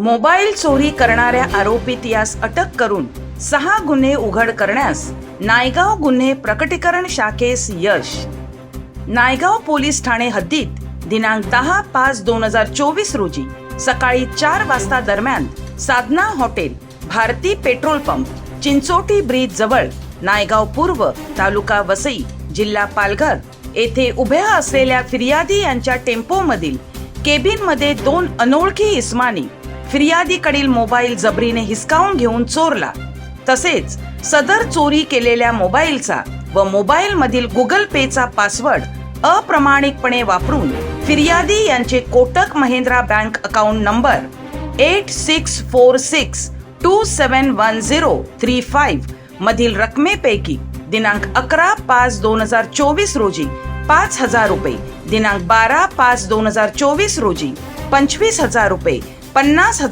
Mobile चोरी करणाऱ्या आरोपीत यास अटक करून 6 गुन्हे उघड करण्यास नायगाव गुन्हे प्रकटीकरण शाखेस यश. नायगाव पोलीस ठाणे हद्दीत दिनांक 10/5/2024 रोजी सकाळी 4 वाजता दरम्यान Sadhana hotel, Bharati petrol pump, Chinchoti bridge जवळ नायगाव पूर्व, तालुका वसई, जिल्हा पालघर येथे उभ्या असलेल्या फिर्यादी यांच्या टेम्पोमधील केबिनमध्ये 2 अनोळखी इसमानी फिर्यादीकडील मोबाईल जबरीने हिसकावून घेऊन चोरला. तसेच सदर चोरी केलेल्या मोबाईलचा व मोबाईल मधील गुगल पेचा पासवर्ड अप्रामाणिकपणे वापरून फिर्यादी यांचे Kotak Mahindra bank account number 8646271035 मधील रकमेपैकी दिनांक 11/5/2024 रोजी 5,000 रुपये, दिनांक 12/5/2024 रोजी 25,000 रुपये, 50,000